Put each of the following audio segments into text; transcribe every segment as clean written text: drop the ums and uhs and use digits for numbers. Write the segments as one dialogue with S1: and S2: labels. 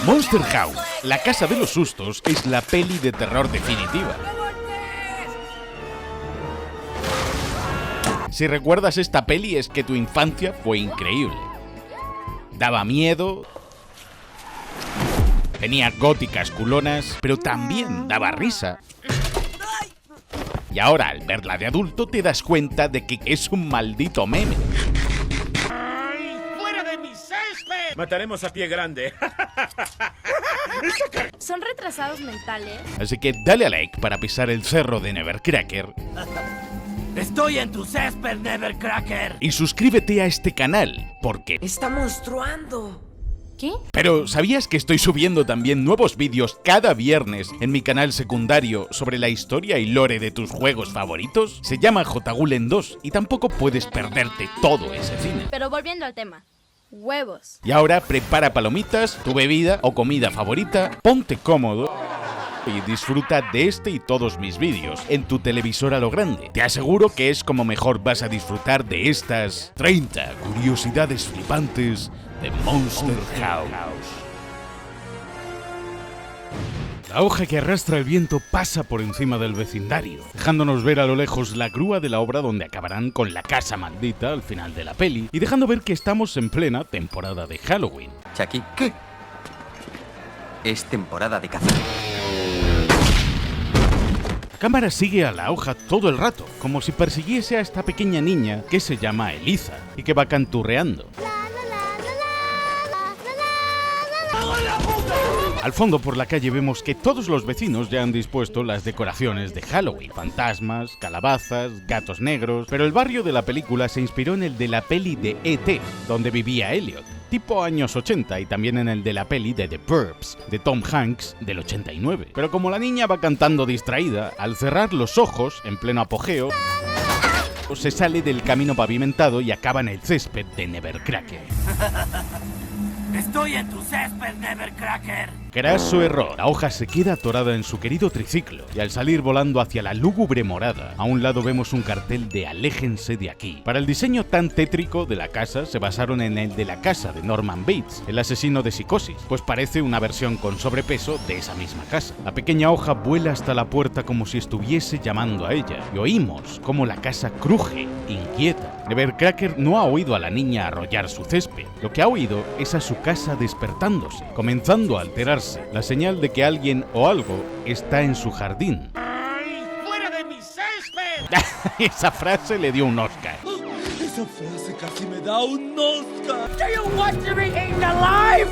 S1: Monster House, la casa de los sustos, es la peli de terror definitiva. Si recuerdas esta peli es que tu infancia fue increíble. Daba miedo, tenía góticas culonas, pero también daba risa. Y ahora, al verla de adulto, te das cuenta de que es un maldito meme.
S2: ¡Fuera de mi césped! Mataremos a pie grande.
S3: ¿Son retrasados mentales?
S1: Así que dale a like para pisar el cerro de Nevercracker.
S4: ¡Estoy en tu césped, Nevercracker!
S1: Y suscríbete a este canal, porque...
S5: ¡Está monstruando!
S3: ¿Qué?
S1: Pero, ¿sabías que estoy subiendo también nuevos vídeos cada viernes en mi canal secundario sobre la historia y lore de tus juegos favoritos? Se llama JGulen 2 y tampoco puedes perderte todo ese cine.
S3: Pero volviendo al tema. Huevos.
S1: Y ahora prepara palomitas, tu bebida o comida favorita, ponte cómodo y disfruta de este y todos mis vídeos en tu televisor a lo grande. Te aseguro que es como mejor vas a disfrutar de estas 30 curiosidades flipantes de Monster House. La hoja que arrastra el viento pasa por encima del vecindario, dejándonos ver a lo lejos la grúa de la obra donde acabarán con la casa maldita al final de la peli y dejando ver que estamos en plena temporada de Halloween.
S6: Chucky, ¿qué? Es temporada de caza.
S1: La cámara sigue a la hoja todo el rato, como si persiguiese a esta pequeña niña que se llama Eliza y que va canturreando. Al fondo por la calle vemos que todos los vecinos ya han dispuesto las decoraciones de Halloween. Fantasmas, calabazas, gatos negros... Pero el barrio de la película se inspiró en el de la peli de E.T., donde vivía Elliot, tipo años 80, y también en el de la peli de The Burbs, de Tom Hanks, del 89. Pero como la niña va cantando distraída, al cerrar los ojos, en pleno apogeo, se sale del camino pavimentado y acaba en el césped de Nevercracker.
S4: ¡Estoy en tu césped, Nevercracker!
S1: Graso error. La hoja se queda atorada en su querido triciclo y al salir volando hacia la lúgubre morada, a un lado vemos un cartel de aléjense de aquí. Para el diseño tan tétrico de la casa se basaron en el de la casa de Norman Bates, el asesino de Psicosis, pues parece una versión con sobrepeso de esa misma casa. La pequeña hoja vuela hasta la puerta como si estuviese llamando a ella y oímos cómo la casa cruje, inquieta. Nevercracker no ha oído a la niña arrollar su césped, lo que ha oído es a su casa despertándose, comenzando a alterarse, la señal de que alguien o algo está en su jardín.
S2: ¡Ay, fuera de mi césped!
S1: Esa frase le dio un Oscar.
S4: Esa frase casi me da un Oscar.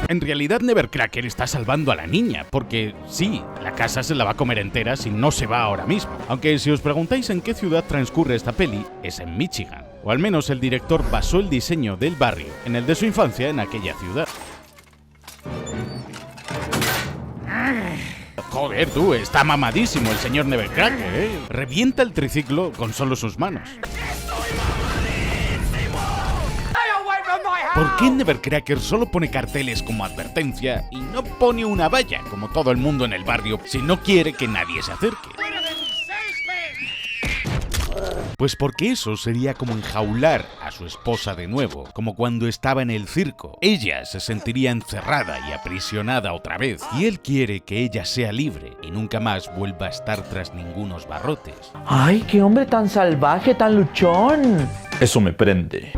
S1: En realidad Nevercracker está salvando a la niña, porque sí, la casa se la va a comer entera si no se va ahora mismo. Aunque si os preguntáis en qué ciudad transcurre esta peli, es en Michigan. O al menos el director basó el diseño del barrio en el de su infancia en aquella ciudad. Joder, tú, está mamadísimo el señor Nevercracker, ¿eh? Revienta el triciclo con solo sus manos. ¿Por qué Nevercracker solo pone carteles como advertencia y no pone una valla, como todo el mundo en el barrio, si no quiere que nadie se acerque?
S2: ¡Fuera de mi césped!
S1: Pues porque eso sería como enjaular a su esposa de nuevo, como cuando estaba en el circo. Ella se sentiría encerrada y aprisionada otra vez, y él quiere que ella sea libre y nunca más vuelva a estar tras ningunos barrotes.
S5: ¡Ay, qué hombre tan salvaje, tan luchón!
S7: Eso me prende.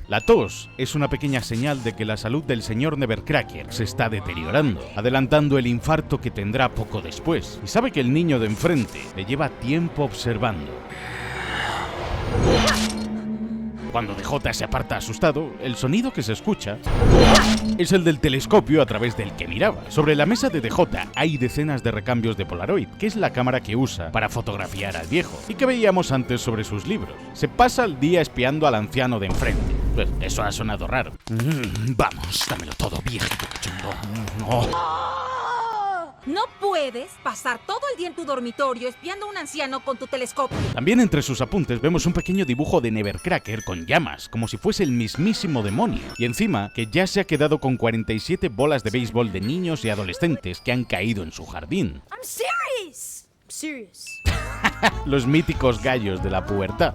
S1: La tos es una pequeña señal de que la salud del señor Nevercracker se está deteriorando, adelantando el infarto que tendrá poco después, y sabe que el niño de enfrente le lleva tiempo observando. Cuando DJ se aparta asustado, el sonido que se escucha es el del telescopio a través del que miraba. Sobre la mesa de DJ hay decenas de recambios de Polaroid, que es la cámara que usa para fotografiar al viejo, y que veíamos antes sobre sus libros. Se pasa el día espiando al anciano de enfrente. Pues eso ha sonado raro. Vamos, dámelo todo, viejito cachondo.
S8: No puedes pasar todo el día en tu dormitorio espiando a un anciano con tu telescopio.
S1: También entre sus apuntes vemos un pequeño dibujo de Nevercracker con llamas, como si fuese el mismísimo demonio. Y encima, que ya se ha quedado con 47 bolas de béisbol de niños y adolescentes que han caído en su jardín.
S3: I'm serious. I'm serious.
S1: Los míticos gallos de la pubertad.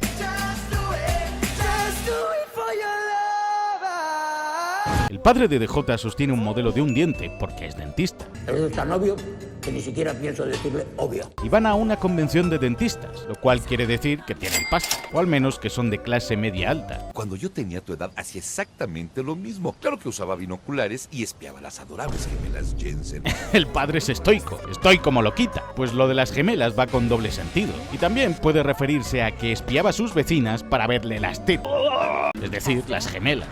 S1: El padre de DJ sostiene un modelo de un diente porque es dentista.
S7: Es tan obvio que ni siquiera pienso decirle obvio.
S1: Y van a una convención de dentistas, lo cual quiere decir que tienen pasta, o al menos que son de clase media alta.
S9: Cuando yo tenía tu edad hacía exactamente lo mismo. Claro que usaba binoculares y espiaba a las adorables gemelas Jensen.
S1: El padre es estoico, estoy como loquita, pues lo de las gemelas va con doble sentido. Y también puede referirse a que espiaba a sus vecinas para verle las tetas, es decir, las gemelas.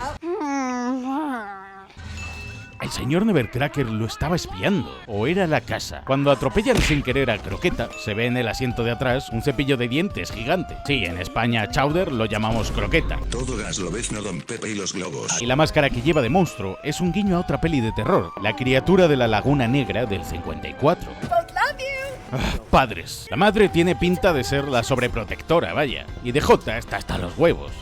S1: El señor Nevercracker lo estaba espiando, o era la casa. Cuando atropellan sin querer a Croqueta, se ve en el asiento de atrás un cepillo de dientes gigante. Sí, en España a Chowder lo llamamos croqueta.
S10: Todo gas lobezno, Don Pepe y los globos.
S1: Y la máscara que lleva de monstruo es un guiño a otra peli de terror, La criatura de la Laguna Negra del 54. Padres. La madre tiene pinta de ser la sobreprotectora, vaya. Y DJ está hasta los huevos.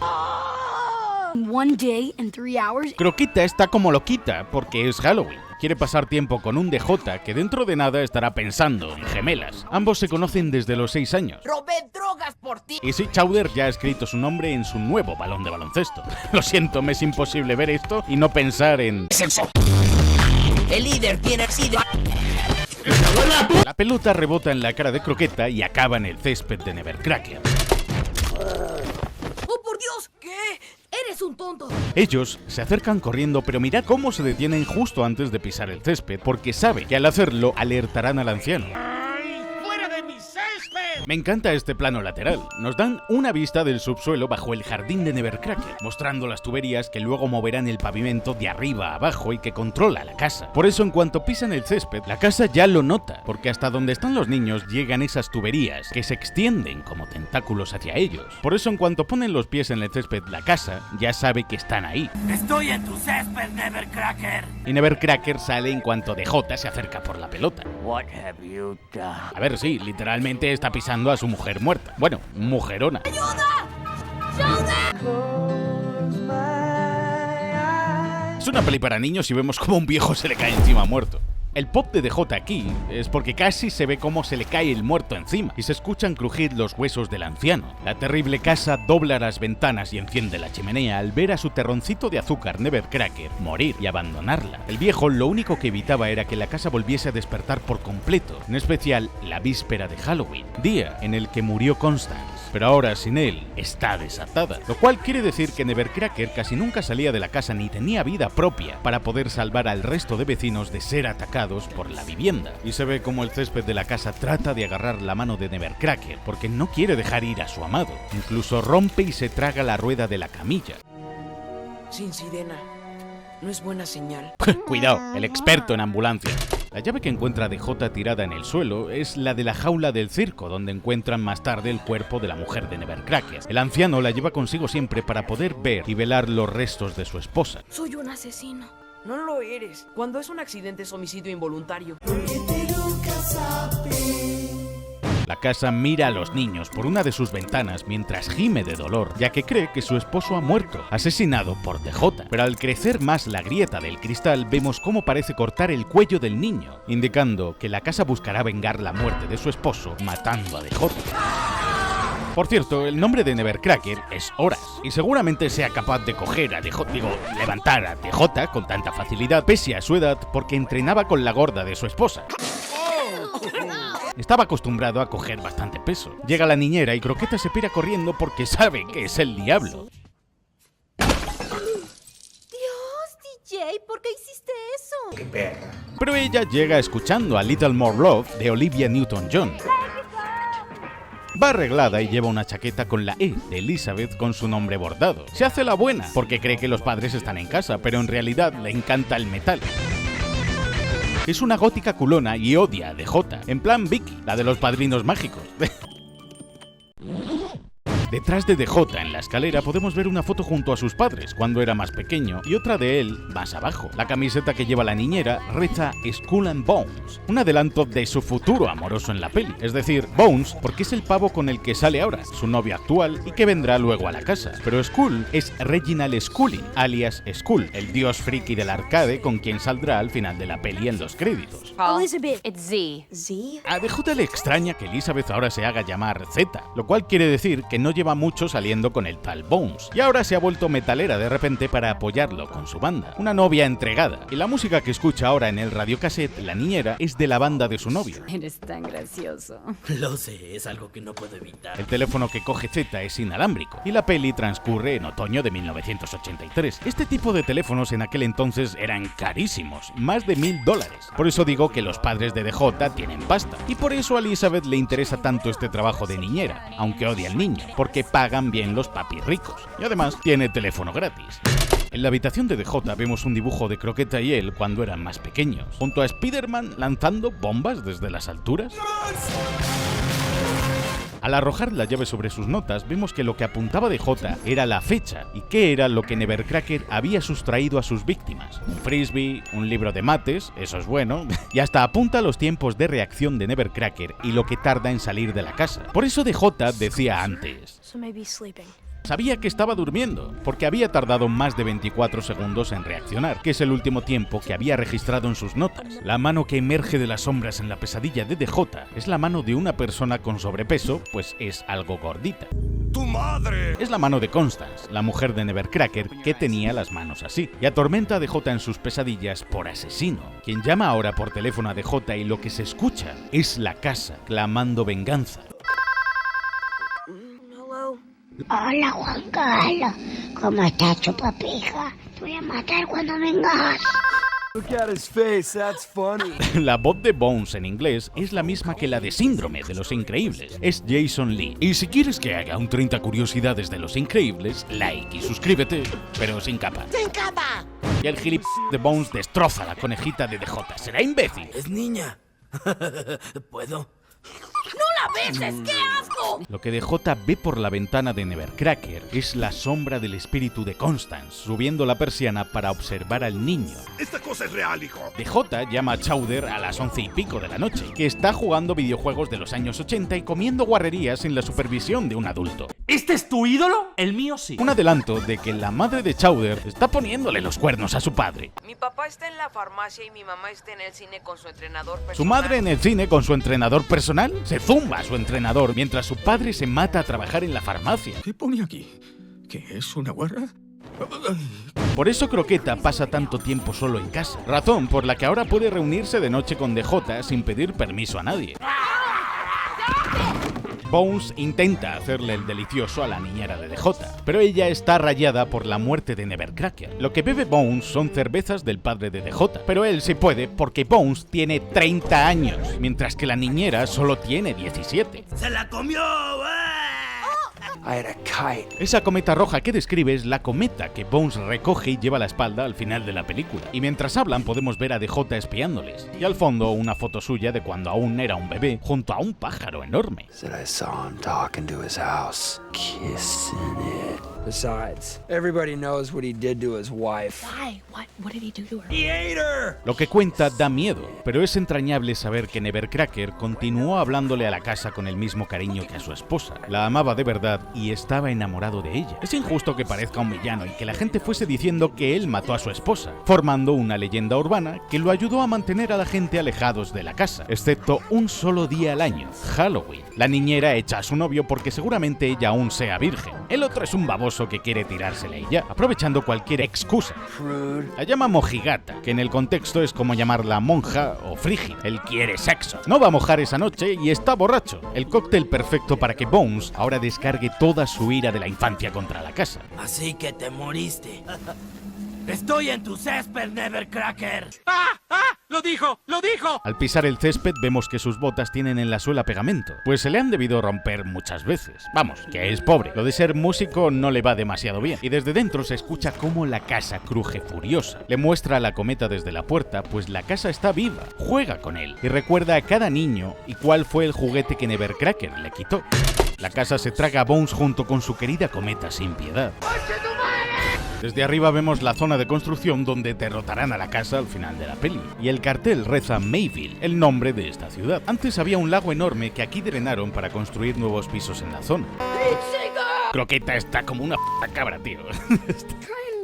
S3: One day in 3 hours.
S1: Croqueta está como loquita porque es Halloween. Quiere pasar tiempo con un DJ que dentro de nada estará pensando en gemelas. Ambos se conocen desde los 6 años.
S8: ¡Robé drogas por ti!
S1: Y sí, Chowder ya ha escrito su nombre en su nuevo balón de baloncesto. Lo siento, me es imposible ver esto y no pensar en...
S8: ¡Sexo! El líder tiene SIDA.
S1: La pelota rebota en la cara de Croqueta y acaba en el césped de Nevercracker.
S8: ¡Oh, por Dios! ¿Qué? ¡Eres un tonto!
S1: Ellos se acercan corriendo, pero mirad cómo se detienen justo antes de pisar el césped, porque sabe que al hacerlo alertarán al anciano.
S2: ¡Ay, fuera de mi césped!
S1: Me encanta este plano lateral. Nos dan una vista del subsuelo bajo el jardín de Nevercracker, mostrando las tuberías que luego moverán el pavimento de arriba a abajo y que controla la casa. Por eso, en cuanto pisan el césped, la casa ya lo nota, porque hasta donde están los niños llegan esas tuberías que se extienden como tentáculos hacia ellos. Por eso, en cuanto ponen los pies en el césped, la casa ya sabe que están ahí.
S2: ¡Estoy en tu césped, Nevercracker!
S1: Y Nevercracker sale en cuanto DJ se acerca por la pelota.
S7: What have you done?
S1: A ver, sí, literalmente está pisando a su mujer muerta. Bueno, mujerona. Es una peli para niños y vemos como un viejo se le cae encima muerto. El pop de DJ aquí es porque casi se ve cómo se le cae el muerto encima y se escuchan crujir los huesos del anciano. La terrible casa dobla las ventanas y enciende la chimenea al ver a su terroncito de azúcar Nevercracker morir y abandonarla. El viejo lo único que evitaba era que la casa volviese a despertar por completo, en especial la víspera de Halloween, día en el que murió Constance. Pero ahora sin él está desatada, lo cual quiere decir que Nevercracker casi nunca salía de la casa ni tenía vida propia para poder salvar al resto de vecinos de ser atacados por la vivienda. Y se ve como el césped de la casa trata de agarrar la mano de Nevercracker porque no quiere dejar ir a su amado. Incluso rompe y se traga la rueda de la camilla.
S11: Sin sirena. No es buena señal.
S1: Cuidado, el experto en ambulancia. La llave que encuentra DJ tirada en el suelo es la de la jaula del circo, donde encuentran más tarde el cuerpo de la mujer de Nevercracker. El anciano la lleva consigo siempre para poder ver y velar los restos de su esposa.
S3: Soy un asesino.
S11: No lo eres. Cuando es un accidente es homicidio involuntario.
S1: La casa mira a los niños por una de sus ventanas mientras gime de dolor, ya que cree que su esposo ha muerto, asesinado por DJ. Pero al crecer más la grieta del cristal, vemos cómo parece cortar el cuello del niño, indicando que la casa buscará vengar la muerte de su esposo matando a DJ. Por cierto, el nombre de Nevercracker es Horas, y seguramente sea capaz de coger a levantar a DJ con tanta facilidad, pese a su edad, porque entrenaba con la gorda de su esposa. Estaba acostumbrado a coger bastante peso. Llega la niñera y Croqueta se pira corriendo porque sabe que es el diablo.
S3: Dios, DJ, ¿por qué hiciste eso?
S7: ¡Qué perra!
S1: Pero ella llega escuchando a Little More Love de Olivia Newton-John. Va arreglada y lleva una chaqueta con la E de Elizabeth con su nombre bordado. Se hace la buena porque cree que los padres están en casa, pero en realidad le encanta el metal. Es una gótica culona y odia a DJ, en plan Vicky, la de los padrinos mágicos. Detrás de DJ en la escalera podemos ver una foto junto a sus padres cuando era más pequeño y otra de él más abajo. La camiseta que lleva la niñera reza Skull and Bones, un adelanto de su futuro amoroso en la peli, es decir, Bones porque es el pavo con el que sale ahora, su novio actual y que vendrá luego a la casa. Pero Skull es Reginald Scully, alias Skull, el dios friki del arcade con quien saldrá al final de la peli en los créditos.
S3: Elizabeth.
S8: It's Z.
S3: ¿Z?
S1: A DJ le extraña que Elizabeth ahora se haga llamar Z, lo cual quiere decir que no lleva mucho saliendo con el tal Bones, y ahora se ha vuelto metalera de repente para apoyarlo con su banda. Una novia entregada, y la música que escucha ahora en el radiocassette, la niñera, es de la banda de su novio.
S8: Eres tan gracioso.
S2: Lo sé, es algo que no puedo evitar.
S1: El teléfono que coge Z es inalámbrico, y la peli transcurre en otoño de 1983. Este tipo de teléfonos en aquel entonces eran carísimos, más de $1000. Por eso digo que los padres de DJ tienen pasta, y por eso a Elizabeth le interesa tanto este trabajo de niñera, aunque odia al niño, porque pagan bien los papis ricos, y además tiene teléfono gratis. En la habitación de DJ vemos un dibujo de Croqueta y él cuando eran más pequeños, junto a Spider-Man lanzando bombas desde las alturas. Al arrojar la llave sobre sus notas, vemos que lo que apuntaba DJ era la fecha y qué era lo que Nevercracker había sustraído a sus víctimas. Un frisbee, un libro de mates, eso es bueno, y hasta apunta los tiempos de reacción de Nevercracker y lo que tarda en salir de la casa. Por eso DJ decía antes: sabía que estaba durmiendo, porque había tardado más de 24 segundos en reaccionar, que es el último tiempo que había registrado en sus notas. La mano que emerge de las sombras en la pesadilla de DJ es la mano de una persona con sobrepeso, pues es algo gordita.
S4: ¡Tu madre!
S1: Es la mano de Constance, la mujer de Nevercracker, que tenía las manos así, y atormenta a DJ en sus pesadillas por asesino, quien llama ahora por teléfono a DJ y lo que se escucha es la casa clamando venganza.
S3: Hola, Juan Carlos. ¿Cómo estás, chupapija? Te voy a matar cuando vengas.
S4: Look at his face, that's funny.
S1: La voz de Bones en inglés es la misma que la de Síndrome de Los Increíbles. Es Jason Lee. Y si quieres que haga un 30 curiosidades de Los Increíbles, like y suscríbete, pero sin capa.
S2: ¡Sin capa!
S1: Y el gilip de Bones destroza a la conejita de DJ. ¿Será imbécil?
S2: Es niña. ¿Puedo?
S8: ¡No la beses! ¡Qué asco!
S1: Lo que DJ ve por la ventana de Nevercracker es la sombra del espíritu de Constance, subiendo la persiana para observar al niño.
S4: Esta cosa es real, hijo.
S1: DJ llama a Chowder a las 11 y pico de la noche, que está jugando videojuegos de los años 80 y comiendo guarrerías sin la supervisión de un adulto.
S2: ¿Este es tu ídolo? El mío sí.
S1: Un adelanto de que la madre de Chowder está poniéndole los cuernos a su padre.
S11: Mi papá está en la farmacia y mi mamá está en el cine con su entrenador personal.
S1: Su madre en el cine con su entrenador personal se zumba a su entrenador mientras su padre se mata a trabajar en la farmacia.
S4: ¿Qué pone aquí? ¿Qué es una guarra?
S1: Por eso Croqueta pasa tanto tiempo solo en casa, razón por la que ahora puede reunirse de noche con DJ sin pedir permiso a nadie. Bones intenta hacerle el delicioso a la niñera de DJ, pero ella está rayada por la muerte de Nevercracker. Lo que bebe Bones son cervezas del padre de DJ, pero él sí puede porque Bones tiene 30 años, mientras que la niñera solo tiene 17.
S2: ¡Se la comió!
S1: Esa cometa roja que describe es la cometa que Bones recoge y lleva a la espalda al final de la película. Y mientras hablan podemos ver a DJ espiándoles. Y al fondo una foto suya de cuando aún era un bebé junto a un pájaro enorme.
S12: Besides, everybody knows what he did to his wife.
S3: Why? What did he do to her?
S12: He ate her!
S1: Lo que cuenta da miedo, pero es entrañable saber que Nevercracker continuó hablándole a la casa con el mismo cariño que a su esposa. La amaba de verdad y estaba enamorado de ella. Es injusto que parezca un villano y que la gente fuese diciendo que él mató a su esposa, formando una leyenda urbana que lo ayudó a mantener a la gente alejados de la casa, excepto un solo día al año, Halloween. La niñera echa a su novio porque seguramente ella aún sea virgen. El otro es un baboso que quiere tirársela y ya, aprovechando cualquier excusa. La llama mojigata, que en el contexto es como llamarla monja o frígida. Él quiere sexo. No va a mojar esa noche y está borracho. El cóctel perfecto para que Bones ahora descargue toda su ira de la infancia contra la casa.
S2: Así que te moriste. Estoy en tu césped, Nevercracker. ¡Lo dijo! ¡Lo dijo!
S1: Al pisar el césped vemos que sus botas tienen en la suela pegamento, pues se le han debido romper muchas veces. Vamos, que es pobre. Lo de ser músico no le va demasiado bien. Y desde dentro se escucha cómo la casa cruje furiosa. Le muestra a la cometa desde la puerta, pues la casa está viva. Juega con él y recuerda a cada niño y cuál fue el juguete que Nevercracker le quitó. La casa se traga a Bones junto con su querida cometa sin piedad. Desde arriba vemos la zona de construcción donde derrotarán a la casa al final de la peli. Y el cartel reza Mayville, el nombre de esta ciudad. Antes había un lago enorme que aquí drenaron para construir nuevos pisos en la zona. Croqueta está como una p*** cabra, tío.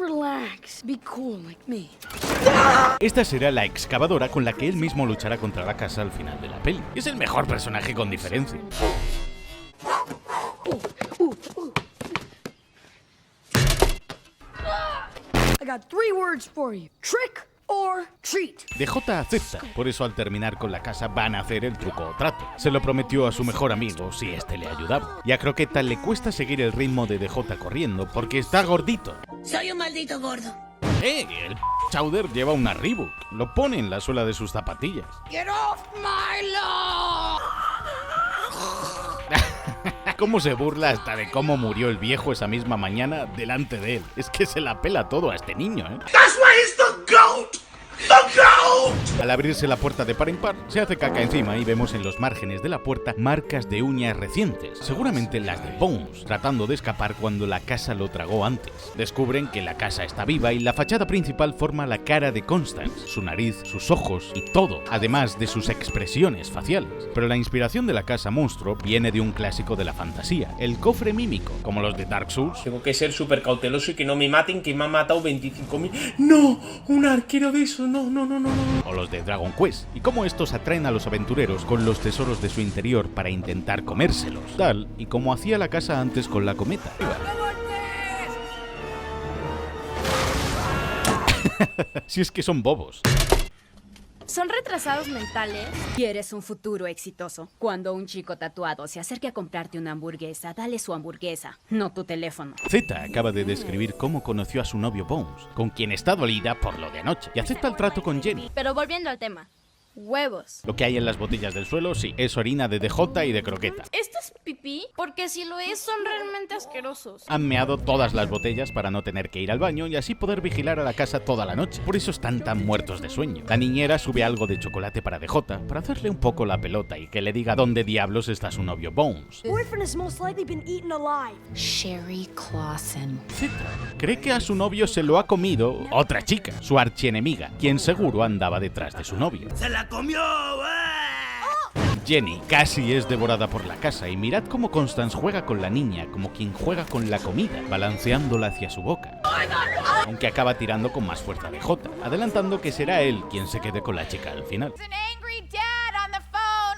S3: Relax, be cool like me.
S1: Esta será la excavadora con la que él mismo luchará contra la casa al final de la peli. Es el mejor personaje con diferencia.
S13: got 3 words for you. Trick or treat.
S1: DJ acepta, por eso al terminar con la casa van a hacer el truco o trato. Se lo prometió a su mejor amigo si este le ayudaba. Y a Croqueta le cuesta seguir el ritmo de DJ corriendo porque está gordito.
S3: Soy un maldito gordo.
S1: El Chowder lleva una Reebok, lo pone en la suela de sus zapatillas.
S3: Get off my lawn.
S1: Cómo se burla hasta de cómo murió el viejo esa misma mañana delante de él. Es que se la pela todo a este niño, ¿eh?
S4: That's why he's the GOAT! The GOAT!
S1: Al abrirse la puerta de par en par, se hace caca encima y vemos en los márgenes de la puerta marcas de uñas recientes, seguramente las de Bones, tratando de escapar cuando la casa lo tragó antes. Descubren que la casa está viva y la fachada principal forma la cara de Constance, su nariz, sus ojos y todo, además de sus expresiones faciales. Pero la inspiración de la casa monstruo viene de un clásico de la fantasía, el cofre mímico, como los de Dark Souls.
S14: Tengo que ser súper cauteloso y que no me maten, que me han matado 25.000. ¡No! ¡Un arquero de eso! ¡No!
S1: O los de Dragon Quest, y cómo estos atraen a los aventureros con los tesoros de su interior para intentar comérselos, tal y como hacía la casa antes con la cometa. Si es que son bobos.
S15: ¿Son retrasados mentales? ¿Quieres un futuro exitoso? Cuando un chico tatuado se acerque a comprarte una hamburguesa, dale su hamburguesa, no tu teléfono.
S1: Z acaba de describir cómo conoció a su novio Bones, con quien está dolida por lo de anoche, y acepta el trato con Jenny.
S15: Pero volviendo al tema, huevos.
S1: Lo que hay en las botellas del suelo, sí, es orina de DJ y de Croqueta.
S15: ¿Esto es pipí? Porque si lo es, son realmente asquerosos.
S1: Han meado todas las botellas para no tener que ir al baño y así poder vigilar a la casa toda la noche. Por eso están tan muertos de sueño. La niñera sube algo de chocolate para DJ, para hacerle un poco la pelota y que le diga dónde diablos está su novio Bones.
S13: Boyfriend has most likely been eaten alive.
S15: Sherry Clausen.
S1: Z cree que a su novio se lo ha comido otra chica, su archienemiga, quien seguro andaba detrás de su novio.
S2: ¡Se la comió!
S1: Jenny casi es devorada por la casa y mirad cómo Constance juega con la niña como quien juega con la comida, balanceándola hacia su boca. Aunque acaba tirando con más fuerza de DJ, adelantando que será él quien se quede con la chica al final.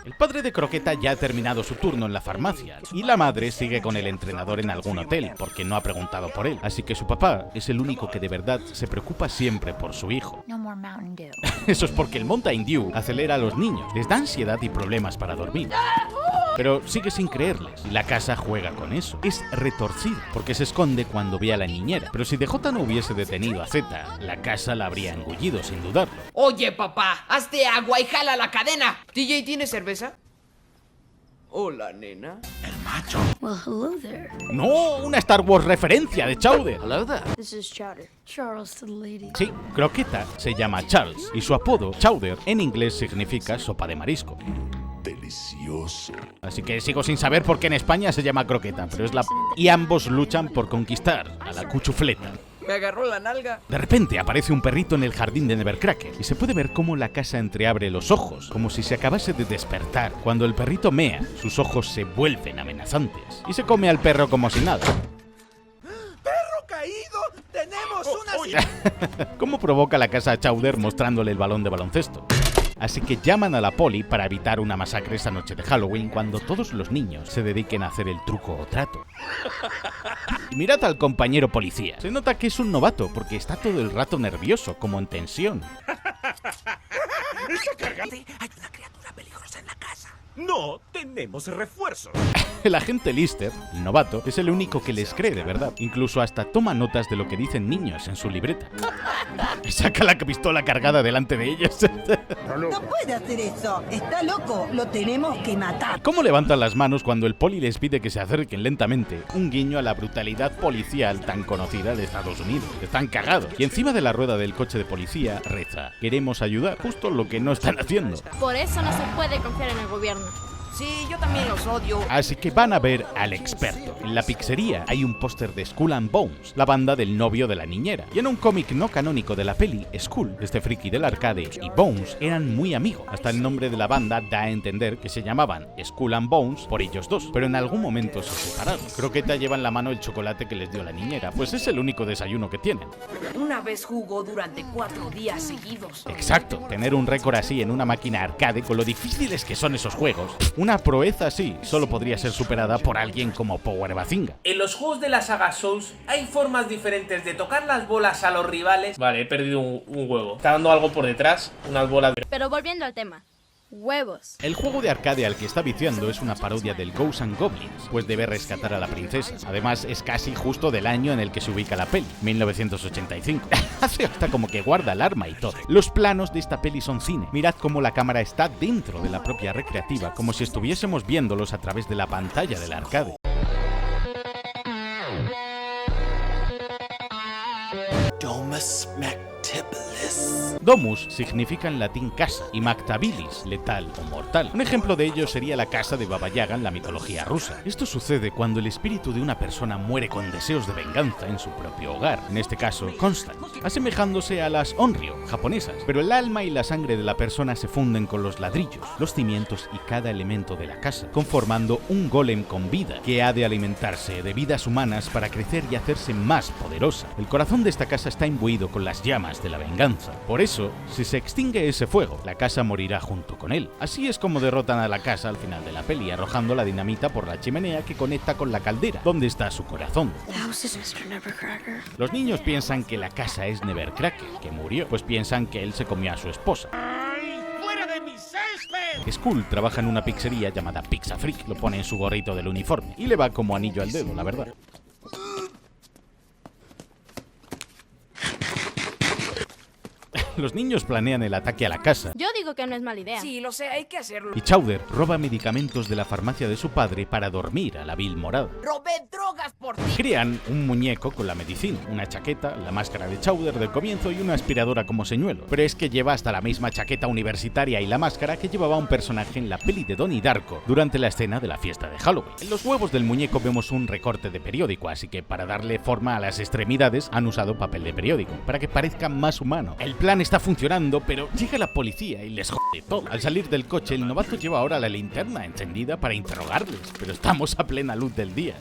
S1: El padre de Croqueta ya ha terminado su turno en la farmacia y la madre sigue con el entrenador en algún hotel porque no ha preguntado por él. Así que su papá es el único que de verdad se preocupa siempre por su hijo.
S15: No more Mountain Dew.
S1: Eso es porque el Mountain Dew acelera a los niños, les da ansiedad y problemas para dormir. Pero sigue sin creerles y la casa juega con eso. Es retorcida porque se esconde cuando ve a la niñera. Pero si DJ no hubiese detenido a Z, la casa la habría engullido sin dudarlo.
S11: Oye, papá, hazte agua y jala la cadena. DJ, ¿tienes cerveza? Hola, nena.
S2: El macho.
S3: Well, hello there.
S1: ¡No! ¡Una Star Wars referencia de Chowder!
S11: Hello there.
S13: This is Chowder. Charles to the lady.
S1: Sí, Croqueta se llama Charles y su apodo, Chowder, en inglés significa sopa de marisco.
S10: Delicioso.
S1: Así que sigo sin saber por qué en España se llama Croqueta, pero es la y ambos luchan por conquistar a la cuchufleta.
S11: Me agarró la nalga.
S1: De repente aparece un perrito en el jardín de Nevercracker y se puede ver cómo la casa entreabre los ojos, como si se acabase de despertar. Cuando el perrito mea, sus ojos se vuelven amenazantes y se come al perro como si nada.
S2: ¡Perro caído! ¡Tenemos una...
S1: ¿Cómo provoca la casa a Chowder mostrándole el balón de baloncesto? Así que llaman a la poli para evitar una masacre esa noche de Halloween cuando todos los niños se dediquen a hacer el truco o trato. Y mirad al compañero policía. Se nota que es un novato porque está todo el rato nervioso, como en tensión.
S2: Hay una criatura peligrosa en la casa.
S4: No tenemos refuerzos.
S1: El agente Lister, el novato, es el único que les cree de verdad. Incluso hasta toma notas de lo que dicen niños en su libreta. Y saca la pistola cargada delante de ellos.
S16: No puede hacer eso. Está loco. Lo tenemos que matar.
S1: ¿Cómo levantan las manos cuando el poli les pide que se acerquen lentamente? Un guiño a la brutalidad policial tan conocida de Estados Unidos. Están cagados. Y encima de la rueda del coche de policía reza: queremos ayudar. Justo lo que no están haciendo.
S15: Por eso no se puede confiar en el gobierno.
S11: Sí, yo también los odio.
S1: Así que van a ver al experto. En la pizzería hay un póster de Skull and Bones, la banda del novio de la niñera. Y en un cómic no canónico de la peli, Skull, este friki del arcade, y Bones eran muy amigos. Hasta el nombre de la banda da a entender que se llamaban Skull and Bones por ellos dos. Pero en algún momento se separaron. Croqueta lleva en la mano el chocolate que les dio la niñera, pues es el único desayuno que tienen.
S11: Una vez jugó durante 4 días seguidos.
S1: Exacto, tener un récord así en una máquina arcade con lo difíciles que son esos juegos. Una proeza así solo podría ser superada por alguien como Power Bazinga.
S14: En los juegos de la saga Souls hay formas diferentes de tocar las bolas a los rivales. Vale, he perdido un huevo. Está dando algo por detrás, unas bolas.
S17: Pero volviendo al tema. Huevos.
S1: El juego de arcade al que está viciando es una parodia del Ghosts and Goblins, pues debe rescatar a la princesa. Además, es casi justo del año en el que se ubica la peli, 1985. Hace hasta como que guarda el arma y todo. Los planos de esta peli son cine. Mirad cómo la cámara está dentro de la propia recreativa, como si estuviésemos viéndolos a través de la pantalla del arcade.
S2: Domus Mactibilis.
S1: Domus significa en latín casa y Mactabilis, letal o mortal. Un ejemplo de ello sería la casa de Baba Yaga en la mitología rusa. Esto sucede cuando el espíritu de una persona muere con deseos de venganza en su propio hogar, en este caso Constance, asemejándose a las Onryo japonesas, pero el alma y la sangre de la persona se funden con los ladrillos, los cimientos y cada elemento de la casa, conformando un golem con vida que ha de alimentarse de vidas humanas para crecer y hacerse más poderosa. El corazón de esta casa está imbuido con las llamas de la venganza. Por eso, si se extingue ese fuego, la casa morirá junto con él. Así es como derrotan a la casa al final de la peli, arrojando la dinamita por la chimenea que conecta con la caldera, donde está su corazón. Los niños piensan que la casa es Nevercracker, que murió, pues piensan que él se comió a su esposa.
S2: ¡Fuera de mi césped!
S1: Skull trabaja en una pizzería llamada Pizza Freak, lo pone en su gorrito del uniforme, y le va como anillo al dedo, la verdad. Los niños planean el ataque a la casa.
S17: Yo digo que no es mala idea.
S11: Sí, lo sé, hay que hacerlo.
S1: Y Chowder roba medicamentos de la farmacia de su padre para dormir a la Bill morada.
S11: ¡Robé drogas por ti!
S1: Crean un muñeco con la medicina, una chaqueta, la máscara de Chowder del comienzo y una aspiradora como señuelo. Pero es que lleva hasta la misma chaqueta universitaria y la máscara que llevaba un personaje en la peli de Donnie Darko durante la escena de la fiesta de Halloween. En los huevos del muñeco vemos un recorte de periódico, así que para darle forma a las extremidades han usado papel de periódico, para que parezca más humano. El plan está funcionando, pero llega la policía y les jode todo. Al salir del coche, el novato lleva ahora la linterna encendida para interrogarles, pero estamos a plena luz del día.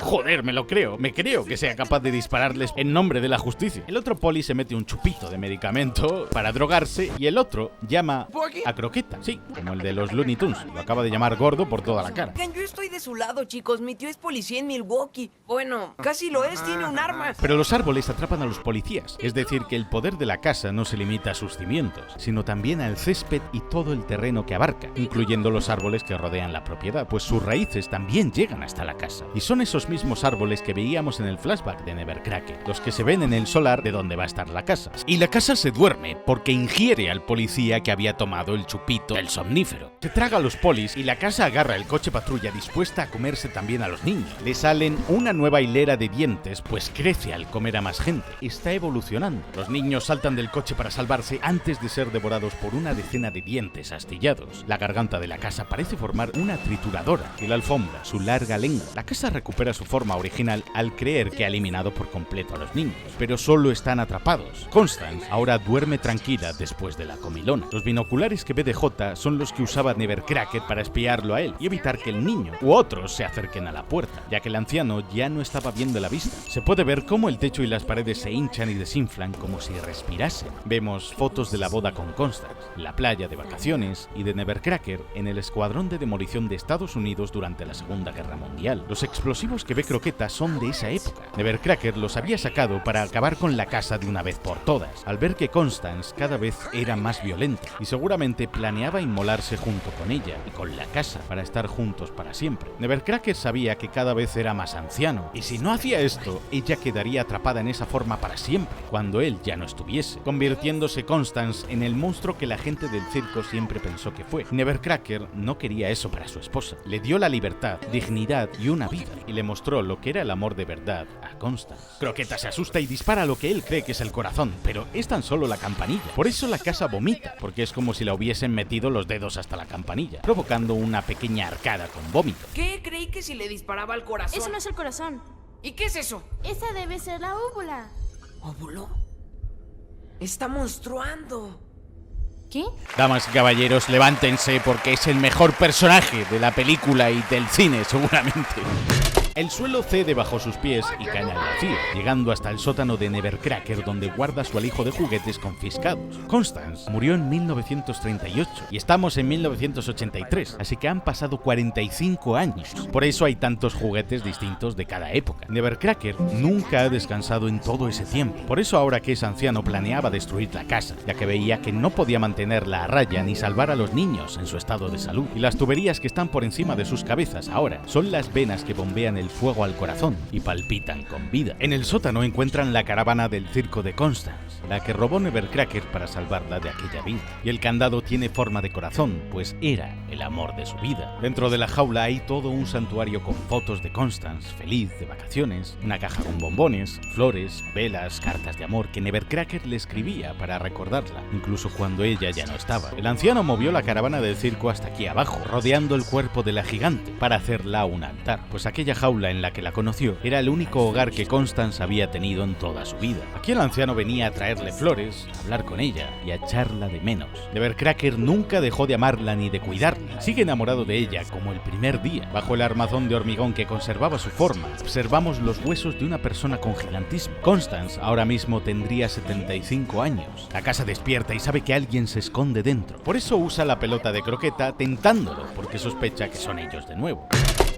S1: Joder, me creo que sea capaz de dispararles en nombre de la justicia. El otro poli se mete un chupito de medicamento para drogarse y el otro llama a Croqueta, sí, como el de los Looney Tunes. Lo acaba de llamar gordo por toda la cara.
S11: Yo estoy de su lado, chicos. Mi tío es policía en Milwaukee. Bueno, casi lo es, tiene un arma.
S1: Pero los árboles atrapan a los policías, es decir, que el poder de la casa no se limita a sus cimientos, sino también al césped y todo el terreno que abarca, incluyendo los árboles que rodean la propiedad, pues sus raíces también llegan hasta la casa. Y son esos mismos árboles que veíamos en el flashback de Nevercracker, los que se ven en el solar de donde va a estar la casa. Y la casa se duerme porque ingiere al policía que había tomado el chupito del somnífero. Se traga a los polis y la casa agarra el coche patrulla dispuesta a comerse también a los niños. Le salen una nueva hilera de dientes, pues crece al comer a más gente. Está evolucionando. Los niños saltan del coche para salvarse antes de ser devorados por una decena de dientes astillados. La garganta de la casa parece formar una trituradora y la alfombra su larga lengua. La casa recupera su forma original al creer que ha eliminado por completo a los niños, pero solo están atrapados. Constance ahora duerme tranquila después de la comilona. Los binoculares que ve DJ son los que usaba Nevercracker para espiarlo a él y evitar que el niño u otros se acerquen a la puerta, ya que el anciano ya no estaba bien de la vista. Se puede ver cómo el techo y las paredes se hinchan y desinflan como si respirasen. Vemos fotos de la boda con Constance, la playa de vacaciones y de Nevercracker en el escuadrón de demolición de Estados Unidos durante la Segunda Guerra Mundial. Los explosivos que ve Croqueta son de esa época. Nevercracker los había sacado para acabar con la casa de una vez por todas, al ver que Constance cada vez era más violenta y seguramente planeaba inmolarse junto con ella y con la casa para estar juntos para siempre. Nevercracker sabía que cada vez era más anciano y si no hacía esto, ella quedaría atrapada en esa forma para siempre, cuando él ya no estuviese, convirtiéndose Constance en el monstruo que la gente del circo siempre pensó que fue. Nevercracker no quería eso para su esposa. Le dio la libertad, dignidad y una vida, y le mostró lo que era el amor de verdad a Constance. Croqueta se asusta y dispara lo que él cree que es el corazón, pero es tan solo la campanilla. Por eso la casa vomita, porque es como si la hubiesen metido los dedos hasta la campanilla, provocando una pequeña arcada con vómito.
S11: ¿Qué? Creí que si le disparaba al corazón.
S17: Eso no es el corazón.
S11: ¿Y qué es eso?
S17: Esa debe ser la óvula.
S11: ¿Óvulo? Está monstruando.
S17: ¿Qué?
S1: Damas y caballeros, levántense porque es el mejor personaje de la película y del cine, seguramente. El suelo cede bajo sus pies y cae al vacío, llegando hasta el sótano de Nevercracker, donde guarda su alijo de juguetes confiscados. Constance murió en 1938 y estamos en 1983, así que han pasado 45 años. Por eso hay tantos juguetes distintos de cada época. Nevercracker nunca ha descansado en todo ese tiempo. Por eso ahora que es anciano planeaba destruir la casa, ya que veía que no podía mantenerla a raya ni salvar a los niños en su estado de salud. Y las tuberías que están por encima de sus cabezas ahora son las venas que bombean el fuego al corazón y palpitan con vida. En el sótano encuentran la caravana del circo de Constance, la que robó Nevercracker para salvarla de aquella vida. Y el candado tiene forma de corazón, pues era el amor de su vida. Dentro de la jaula hay todo un santuario con fotos de Constance, feliz, de vacaciones, una caja con bombones, flores, velas, cartas de amor que Nevercracker le escribía para recordarla, incluso cuando ella ya no estaba. El anciano movió la caravana del circo hasta aquí abajo, rodeando el cuerpo de la gigante, para hacerla un altar, pues aquella jaula en la que la conoció era el único hogar que Constance había tenido en toda su vida. Aquí el anciano venía a traerle flores, a hablar con ella y a echarla de menos. Nevercracker nunca dejó de amarla ni de cuidarla. Sigue enamorado de ella como el primer día. Bajo el armazón de hormigón que conservaba su forma, observamos los huesos de una persona con gigantismo. Constance ahora mismo tendría 75 años. La casa despierta y sabe que alguien se esconde dentro. Por eso usa la pelota de croqueta tentándolo, porque sospecha que son ellos de nuevo.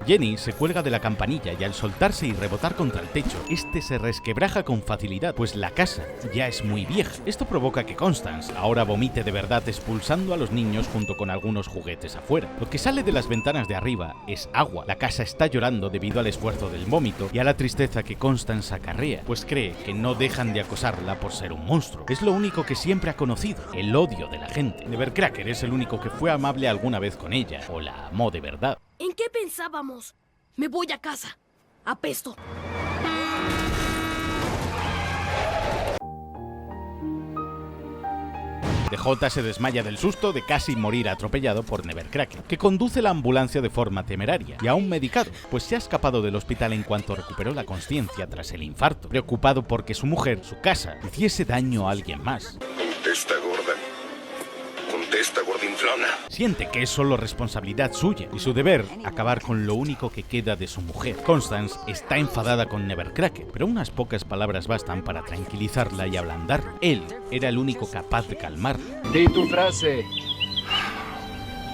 S1: Jenny se cuelga de la campanilla y al soltarse y rebotar contra el techo, este se resquebraja con facilidad, pues la casa ya es muy vieja. Esto provoca que Constance ahora vomite de verdad, expulsando a los niños junto con algunos juguetes afuera. Lo que sale de las ventanas de arriba es agua. La casa está llorando debido al esfuerzo del vómito y a la tristeza que Constance acarrea, pues cree que no dejan de acosarla por ser un monstruo. Es lo único que siempre ha conocido, el odio de la gente. Nevercracker es el único que fue amable alguna vez con ella, o la amó de verdad.
S13: ¿En qué pensábamos? Me voy a casa. Apesto.
S1: DJ se desmaya del susto de casi morir atropellado por Nevercracker, que conduce la ambulancia de forma temeraria y aún medicado, pues se ha escapado del hospital en cuanto recuperó la consciencia tras el infarto, preocupado porque su mujer, su casa, hiciese daño a alguien más.
S10: Contesta, gorda. Contesta, gordinflona.
S1: Siente que es solo responsabilidad suya y su deber acabar con lo único que queda de su mujer. Constance está enfadada con Nevercracker, pero unas pocas palabras bastan para tranquilizarla y ablandarla. Él era el único capaz de calmarla.
S12: Di tu frase.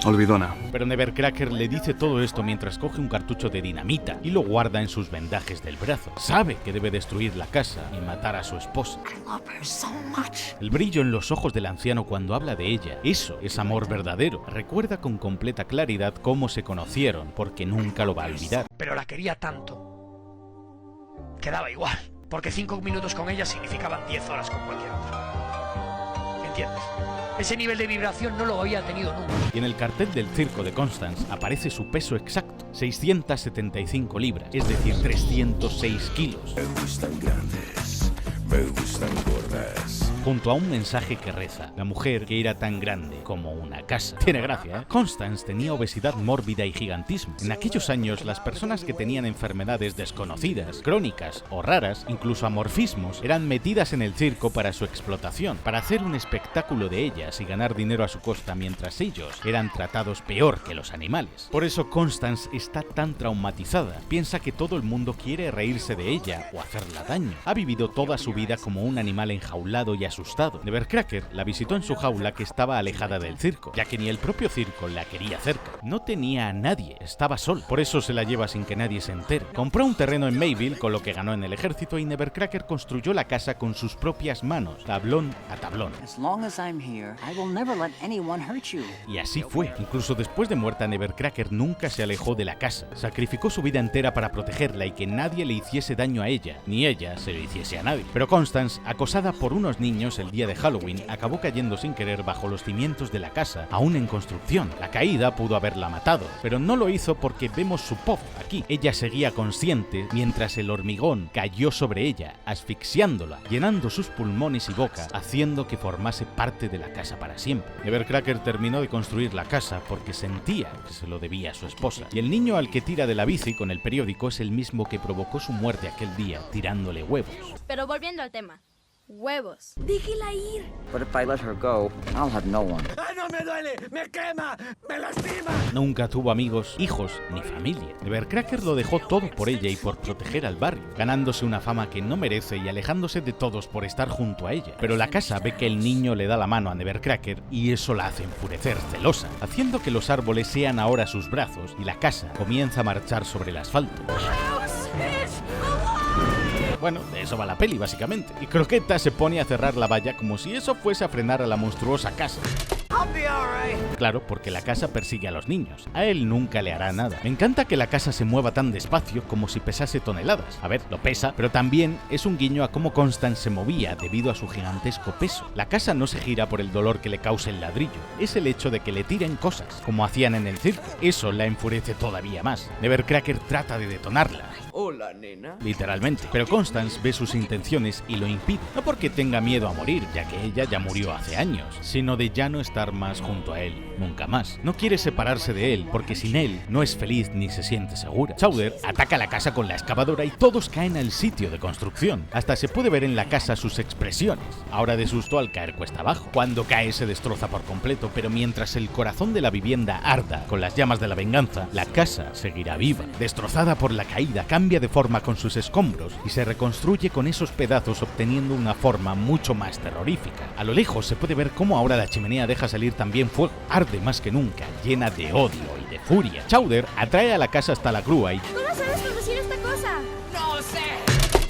S1: Olvidona. Pero Nevercracker le dice todo esto mientras coge un cartucho de dinamita y lo guarda en sus vendajes del brazo. Sabe que debe destruir la casa y matar a su esposa. El brillo en los ojos del anciano cuando habla de ella, eso es amor verdadero. Recuerda con completa claridad cómo se conocieron, porque nunca lo va a olvidar.
S18: Pero la quería tanto que daba igual, porque 5 minutos con ella significaban 10 horas con cualquier otra. ¿Entiendes? Ese nivel de vibración no lo había tenido nunca.
S1: Y en el cartel del circo de Constance aparece su peso exacto, 675 libras, es decir, 306 kilos.
S10: Me gustan grandes, me gustan gordas.
S1: Junto a un mensaje que reza: la mujer que era tan grande como una casa. Tiene gracia, ¿eh? Constance tenía obesidad mórbida y gigantismo. En aquellos años, las personas que tenían enfermedades desconocidas, crónicas o raras, incluso amorfismos, eran metidas en el circo para su explotación, para hacer un espectáculo de ellas y ganar dinero a su costa, mientras ellos eran tratados peor que los animales. Por eso Constance está tan traumatizada. Piensa que todo el mundo quiere reírse de ella o hacerla daño. Ha vivido toda su vida como un animal enjaulado y asustado. Nevercracker la visitó en su jaula, que estaba alejada del circo, ya que ni el propio circo la quería cerca. No tenía a nadie, estaba sola. Por eso se la lleva sin que nadie se entere. Compró un terreno en Mayville con lo que ganó en el ejército y Nevercracker construyó la casa con sus propias manos, tablón a tablón. Y así fue. Incluso después de muerta, Nevercracker nunca se alejó de la casa. Sacrificó su vida entera para protegerla y que nadie le hiciese daño a ella, ni ella se lo hiciese a nadie. Pero Constance, acosada por unos niños el día de Halloween, acabó cayendo sin querer bajo los cimientos de la casa, aún en construcción. La caída pudo haberla matado, pero no lo hizo porque vemos su pozo aquí. Ella seguía consciente mientras el hormigón cayó sobre ella, asfixiándola, llenando sus pulmones y boca, haciendo que formase parte de la casa para siempre. Nevercracker terminó de construir la casa porque sentía que se lo debía a su esposa. Y el niño al que tira de la bici con el periódico es el mismo que provocó su muerte aquel día, tirándole huevos.
S17: Pero volviendo al tema. Huevos.
S13: Déjela ir.
S19: But if I let her go, I'll have no one.
S2: ¡Ay, no me duele! ¡Me quema! ¡Me lastima!
S1: Nunca tuvo amigos, hijos ni familia. Nevercracker lo dejó todo por ella y por proteger al barrio, ganándose una fama que no merece y alejándose de todos por estar junto a ella. Pero la casa ve que el niño le da la mano a Nevercracker y eso la hace enfurecer, celosa, haciendo que los árboles sean ahora sus brazos y la casa comienza a marchar sobre el asfalto. Bueno, de eso va la peli, básicamente. Y Croqueta se pone a cerrar la valla como si eso fuese a frenar a la monstruosa casa. Claro, porque la casa persigue a los niños. A él nunca le hará nada. Me encanta que la casa se mueva tan despacio como si pesase toneladas. A ver, lo pesa, pero también es un guiño a cómo Constance se movía debido a su gigantesco peso. La casa no se gira por el dolor que le causa el ladrillo. Es el hecho de que le tiren cosas, como hacían en el circo. Eso la enfurece todavía más. Nevercracker trata de detonarla.
S11: Hola, nena.
S1: Literalmente. Pero Constance ve sus intenciones y lo impide. No porque tenga miedo a morir, ya que ella ya murió hace años, sino de ya no estar más junto a él, nunca más. No quiere separarse de él, porque sin él no es feliz ni se siente segura. Chowder ataca la casa con la excavadora y todos caen al sitio de construcción. Hasta se puede ver en la casa sus expresiones. Ahora de susto al caer cuesta abajo. Cuando cae se destroza por completo, pero mientras el corazón de la vivienda arda con las llamas de la venganza, la casa seguirá viva. Destrozada por la caída, cambia de forma con sus escombros y se reconstruye con esos pedazos obteniendo una forma mucho más terrorífica. A lo lejos se puede ver cómo ahora la chimenea deja salir también fuego. Arde más que nunca, llena de odio y de furia. Chowder atrae a la casa hasta la grúa y...
S17: ¿Cómo sabes conducir esta cosa?
S11: ¡No sé!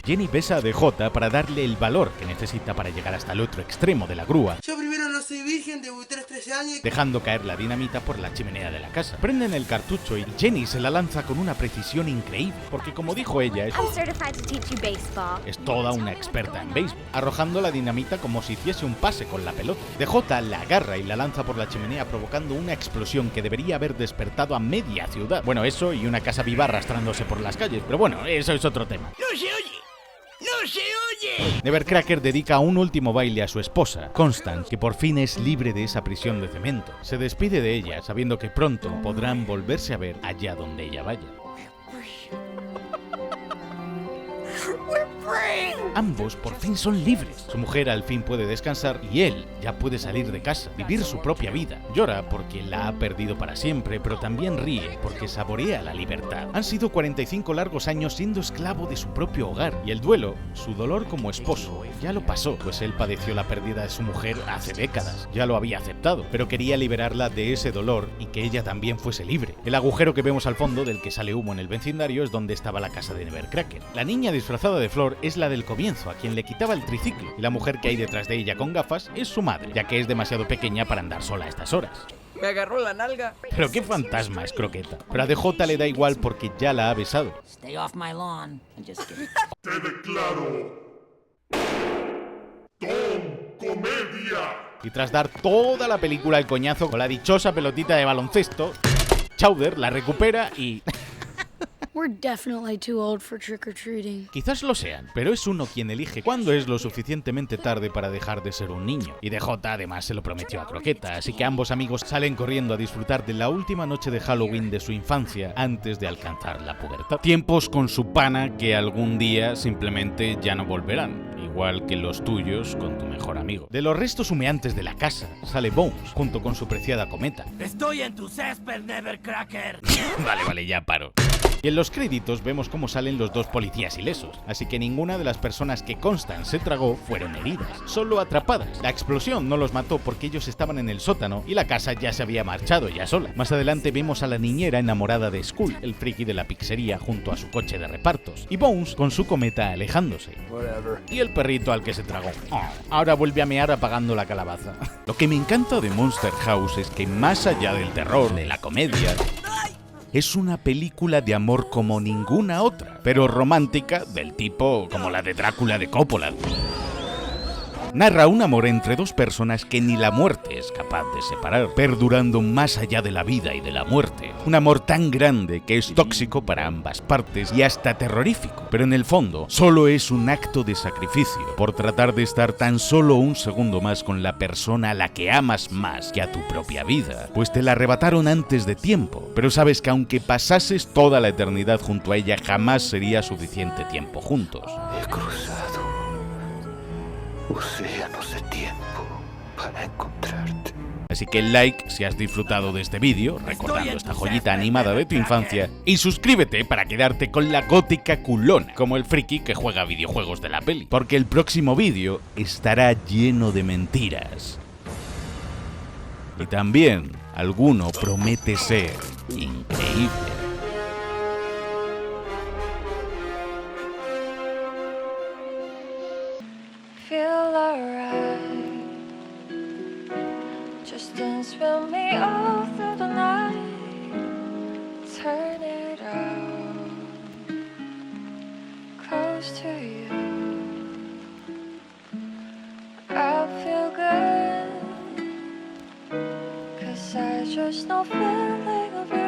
S1: Jenny besa a DJ para darle el valor que necesita para llegar hasta el otro extremo de la grúa.
S20: Yo primero no soy virgen, debuté a los 13 años.
S1: Dejando caer la dinamita por la chimenea de la casa. Prenden el cartucho y Jenny se la lanza con una precisión increíble, porque como dijo ella, es toda una experta en béisbol, arrojando la dinamita como si hiciese un pase con la pelota. DJ la agarra y la lanza por la chimenea provocando una explosión que debería haber despertado a media ciudad. Bueno, eso y una casa viva arrastrándose por las calles, pero bueno, eso es otro tema.
S2: ¡No se oye! ¡No se oye!
S1: Nevercracker dedica un último baile a su esposa, Constance, que por fin es libre de esa prisión de cemento. Se despide de ella, sabiendo que pronto podrán volverse a ver allá donde ella vaya. Ambos por fin son libres. Su mujer al fin puede descansar y él ya puede salir de casa, vivir su propia vida. Llora porque la ha perdido para siempre, pero también ríe porque saborea la libertad. Han sido 45 largos años siendo esclavo de su propio hogar y el duelo, su dolor como esposo, ya lo pasó, pues él padeció la pérdida de su mujer hace décadas. Ya lo había aceptado, pero quería liberarla de ese dolor y que ella también fuese libre. El agujero que vemos al fondo, del que sale humo en el vecindario, es donde estaba la casa de Nevercracker. La niña disfrazada de Flor es la del comienzo, a quien le quitaba el triciclo, y la mujer que hay detrás de ella con gafas es su madre, ya que es demasiado pequeña para andar sola a estas horas.
S11: Me agarró la nalga.
S1: Pero qué fantasma es Croqueta. Pero a DJ le da igual porque ya la ha besado.
S2: Stay off my lawn.
S10: Te declaro Tom Comedia.
S1: Y tras dar toda la película al coñazo con la dichosa pelotita de baloncesto, Chowder la recupera y...
S13: We're definitely too old for trick-or-treating.
S1: Quizás lo sean, pero es uno quien elige cuándo es lo suficientemente tarde para dejar de ser un niño. Y DJ además se lo prometió a Croqueta, así que ambos amigos salen corriendo a disfrutar de la última noche de Halloween de su infancia antes de alcanzar la pubertad. Tiempos con su pana que algún día simplemente ya no volverán, igual que los tuyos con tu mejor amigo. De los restos humeantes de la casa sale Bones, junto con su preciada cometa.
S2: Estoy en tu césped, Nevercracker.
S1: Vale, ya paro. Y en los créditos vemos cómo salen los dos policías ilesos, así que ninguna de las personas que Constance se tragó fueron heridas, solo atrapadas. La explosión no los mató porque ellos estaban en el sótano y la casa ya se había marchado ya sola. Más adelante vemos a la niñera enamorada de Skull, el friki de la pizzería, junto a su coche de repartos, y Bones con su cometa alejándose. Y el perrito al que se tragó. Ahora vuelve a mear apagando la calabaza. Lo que me encanta de Monster House es que más allá del terror, de la comedia, es una película de amor como ninguna otra, pero romántica del tipo como la de Drácula de Coppola. Narra un amor entre dos personas que ni la muerte es capaz de separar, perdurando más allá de la vida y de la muerte. Un amor tan grande que es tóxico para ambas partes y hasta terrorífico, pero en el fondo solo es un acto de sacrificio por tratar de estar tan solo un segundo más con la persona a la que amas más que a tu propia vida, pues te la arrebataron antes de tiempo, pero sabes que aunque pasases toda la eternidad junto a ella, jamás sería suficiente tiempo juntos.
S19: He cruzado
S10: océanos de tiempo para encontrarte.
S1: Así que like si has disfrutado de este vídeo, recordando esta joyita animada de tu infancia, y suscríbete para quedarte con la gótica culona, como el friki que juega videojuegos de la peli, porque el próximo vídeo estará lleno de mentiras. Y también, alguno promete ser increíble.
S21: Feel alright. Just dance with me all through the night. Turn it out. Close to you. I feel good. 'Cause I just know feeling of you.